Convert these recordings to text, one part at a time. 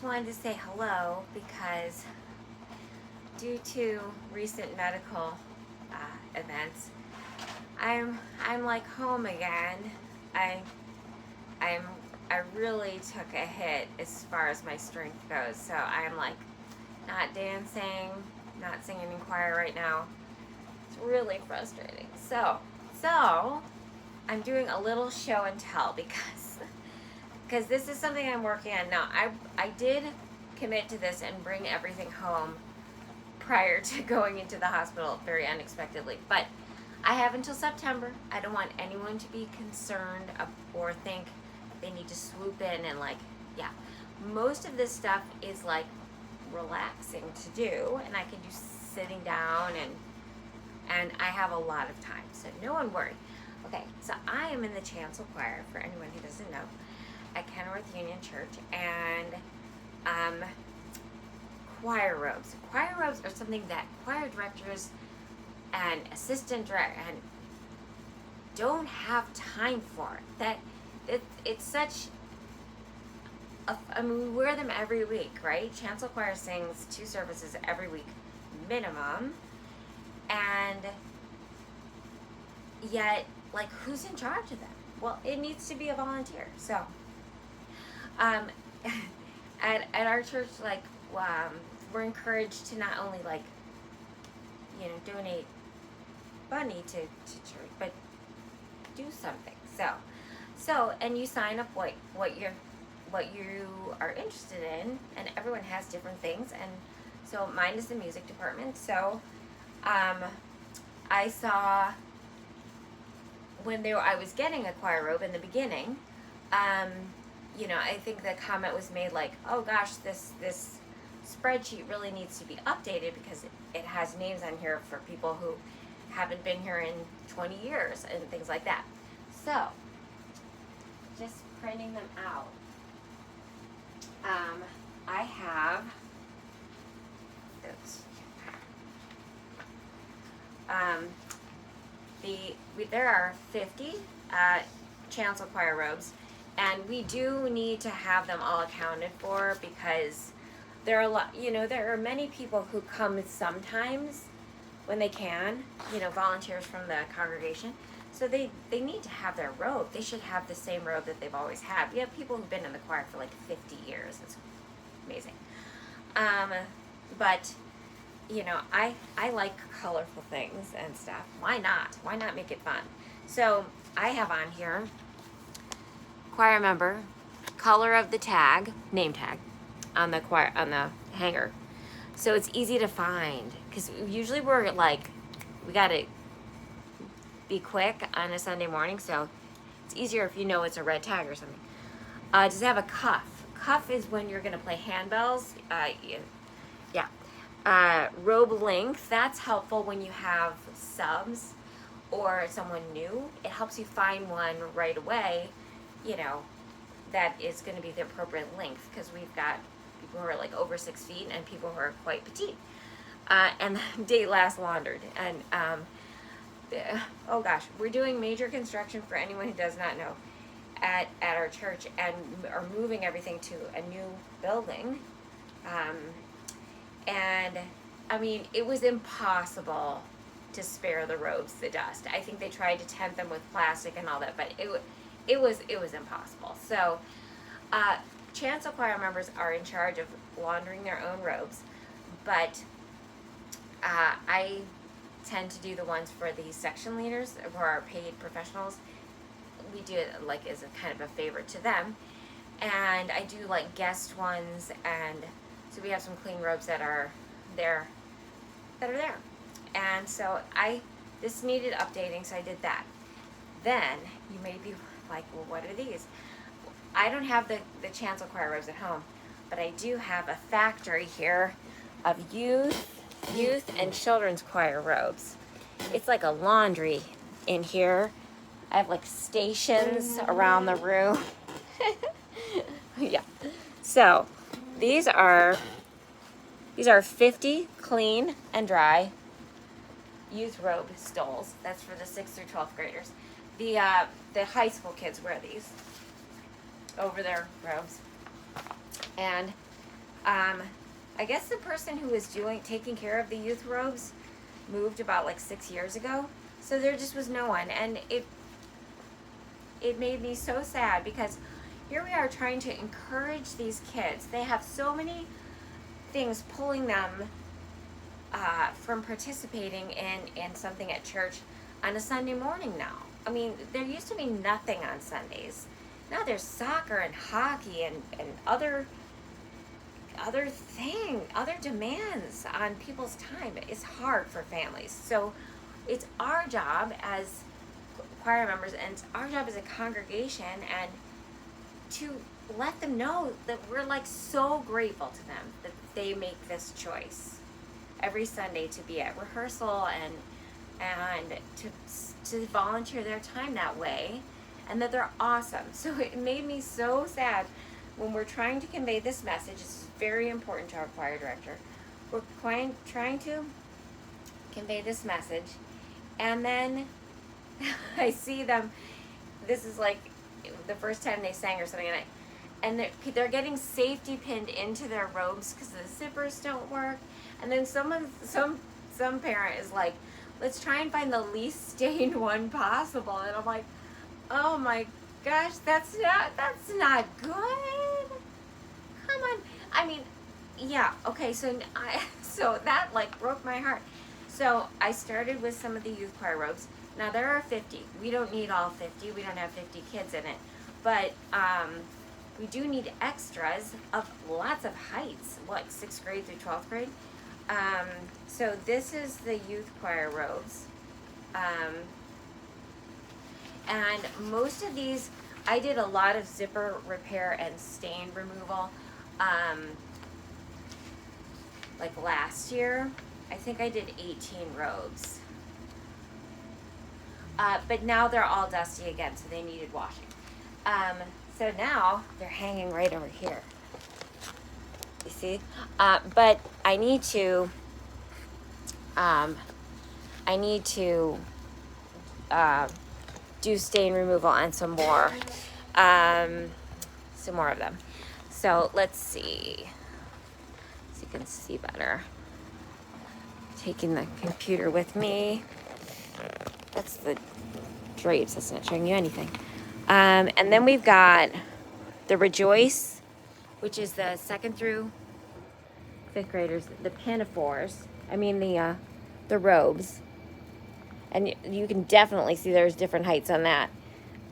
just wanted to say hello because due to recent medical events, I'm like home again. I I'm I really took a hit as far as my strength goes. So I'm like not dancing, not singing in choir right now. It's really frustrating. So I'm doing a little show and tell because this is something I'm working on now. I did commit to this and bring everything home prior to going into the hospital very unexpectedly, but I have until September. I don't want anyone to be concerned or think they need to swoop in and yeah. Most of this stuff is like relaxing to do, and I can do sitting down, and I have a lot of time, so no one worry. Okay, so I am in the chancel choir, for anyone who doesn't know, at Kenworth Union Church, and choir robes. Choir robes are something that choir directors and assistant director and don't have time for. It's such I mean, we wear them every week, right? Chancel choir sings 2 services every week minimum, and yet, like, who's in charge of them? Well, it needs to be a volunteer. So at our church, we're encouraged to not only donate money to church, but do something. So and you sign up what you are interested in, and everyone has different things. And so mine is the music department. So I saw I was getting a choir robe in the beginning, I think the comment was made like, oh gosh, this spreadsheet really needs to be updated because it has names on here for people who haven't been here in 20 years and things like that. So just printing them out. I have this. There are 50 chancel choir robes, and we do need to have them all accounted for because there are many people who come sometimes when they can, volunteers from the congregation. So they need to have their robe. They should have the same robe that they've always had. We have people who've been in the choir for like 50 years. It's amazing. But I like colorful things and stuff. Why not? Why not make it fun? So I have on here choir member, color of the tag, name tag, on the hanger. So it's easy to find because usually we gotta be quick on a Sunday morning, so it's easier if you know it's a red tag or something. Does it have a cuff? Cuff is when you're gonna play handbells. Robe length, that's helpful when you have subs or someone new. It helps you find one right away, that is going to be the appropriate length, because we've got people who are like over 6 feet and people who are quite petite. And date last laundered. And oh gosh, we're doing major construction, for anyone who does not know, at our church, and are moving everything to a new building. And I mean, it was impossible to spare the robes the dust. I think they tried to tent them with plastic and all that, but it was impossible. So chancel choir members are in charge of laundering their own robes, but I tend to do the ones for the section leaders, who are paid professionals. We do it like as a kind of a favor to them, and I do like guest ones, and so we have some clean robes that are there. And so this needed updating, so I did that. Then you may be like, well, what are these? I don't have the chancel choir robes at home, but I do have a factory here of youth and children's choir robes. It's like a laundry in here. I have like stations around the room. Yeah. So these are 50 clean and dry youth robe stoles. That's for the 6th through 12th graders. The high school kids wear these over their robes. And I guess the person who was taking care of the youth robes moved about like 6 years ago, so there just was no one, and it made me so sad because here we are trying to encourage these kids. They have so many things pulling them from participating in something at church on a Sunday morning now. I mean, there used to be nothing on Sundays. Now there's soccer and hockey and other demands on people's time. It's hard for families. So it's our job as choir members and it's our job as a congregation and to let them know that we're like so grateful to them that they make this choice every Sunday to be at rehearsal and to volunteer their time that way, and that they're awesome. So it made me so sad when we're trying to convey this message. It's very important to our choir director. We're trying to convey this message, and then I see them. This is like the first time they sang or something, and they're getting safety pinned into their robes because the zippers don't work. And then some parent is like, let's try and find the least stained one possible. And I'm like, oh my gosh, that's not good. Come on. I mean, yeah, okay, so that like broke my heart. So I started with some of the youth choir robes. Now there are 50. We don't need all 50. We don't have 50 kids in it. But we do need extras of lots of heights, like 6th grade through 12th grade. So this is the youth choir robes. And most of these, I did a lot of zipper repair and stain removal. Like last year, I think I did 18 robes. But now they're all dusty again, so they needed washing. So now they're hanging right over here. You see? But I need to do stain removal on some more of them. So let's see. So you can see better. Taking the computer with me. That's the drapes. That's not showing you anything. And then we've got the Rejoice, which is the 2nd through 5th graders, the pinafores. I mean the robes. And you can definitely see there's different heights on that.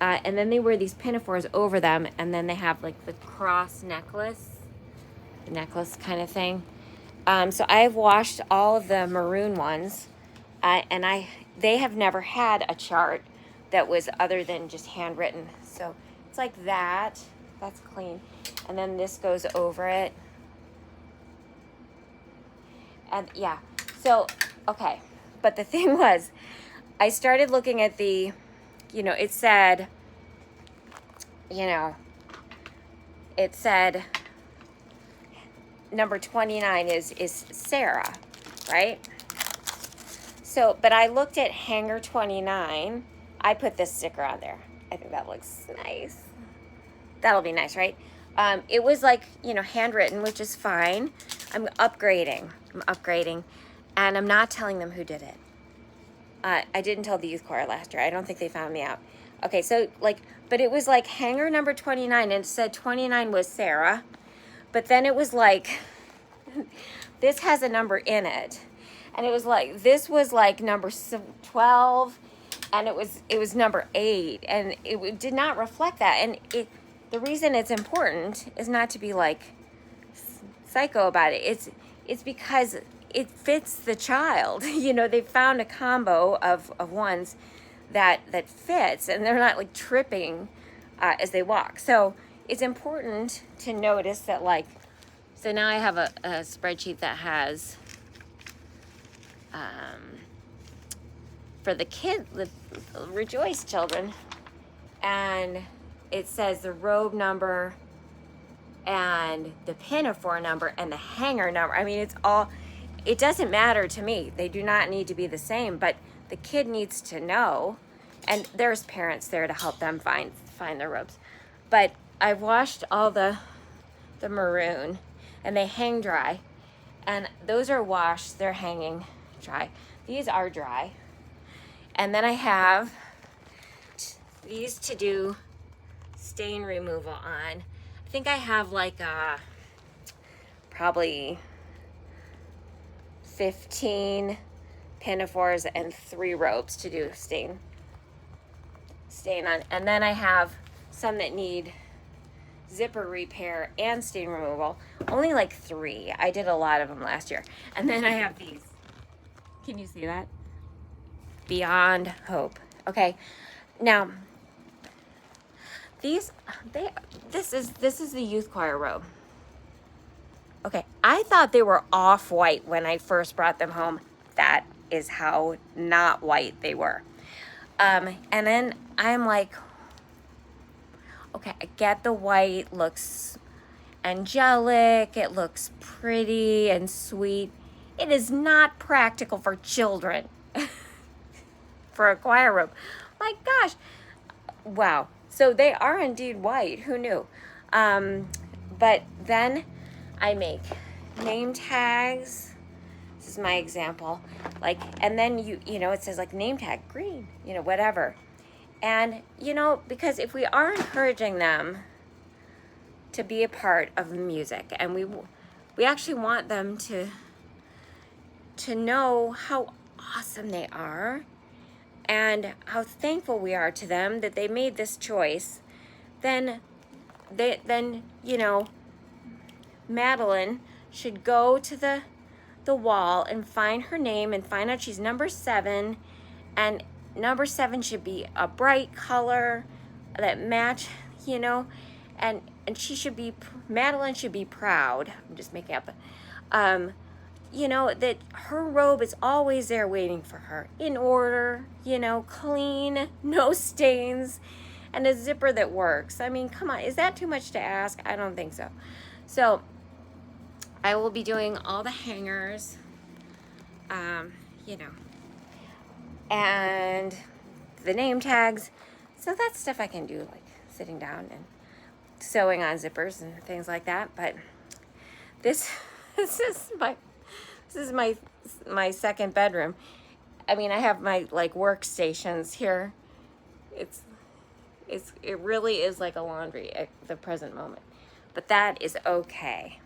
And then they wear these pinafores over them, and then they have like the cross necklace kind of thing. So I've washed all of the maroon ones, and they have never had a chart that was other than just handwritten. So it's like that. That's clean. And then this goes over it. And yeah, so, okay. But the thing was, I started looking at the, it said number 29 is Sarah, right? So, but I looked at hanger 29. I put this sticker on there. I think that looks nice. That'll be nice, right? It was like, handwritten, which is fine. I'm upgrading, and I'm not telling them who did it. I didn't tell the youth choir last year. I don't think they found me out. Okay, so but it was like hanger number 29, and it said 29 was Sarah, but then it was like, this has a number in it, and it was like, this was like number 12, and it was number 8, and it did not reflect that. And the reason it's important is not to be like psycho about it. It's because it fits the child. They found a combo of ones that fits, and they're not like tripping as they walk. So it's important to notice that, so now I have a spreadsheet that has for the Rejoice children, and it says the robe number and the pinafore number and the hanger number. I mean, it doesn't matter to me. They do not need to be the same, but the kid needs to know, and there's parents there to help them find their robes. But I've washed all the maroon. and they hang dry. And those are washed, they're hanging dry. These are dry. And then I have these to do stain removal on. I think I have like probably 15 pinafores and 3 ropes to do stain on. And then I have some that need zipper repair and stain removal. Only like 3. I did a lot of them last year. And then I have these. Can you see that? Beyond Hope. Okay. Now, this is the youth choir robe. Okay, I thought they were off-white when I first brought them home. That is how not white they were. And then I'm like, okay, I get the white, looks angelic, it looks pretty and sweet. It is not practical for children for a choir robe. My gosh. Wow. So they are indeed white. Who knew? But then I make name tags. This is my example. Like, and then you know, it says like name tag green, you know, whatever. And, you know, because if we are encouraging them to be a part of the music, and we actually want them to know how awesome they are and how thankful we are to them that they made this choice, then you know, Madeline should go to the wall and find her name and find out she's number 7, and number 7 should be a bright color that match, you know, and Madeline should be proud. I'm just making up, you know, that her robe is always there waiting for her, in order, you know, clean, no stains, and a zipper that works. I mean, come on, is that too much to ask? I don't think so. So I will be doing all the hangers, you know, and the name tags. So that's stuff I can do, like sitting down and sewing on zippers and things like that. But this is my second bedroom. I mean, I have my like workstations here. It really is like a laundry at the present moment, but that is okay.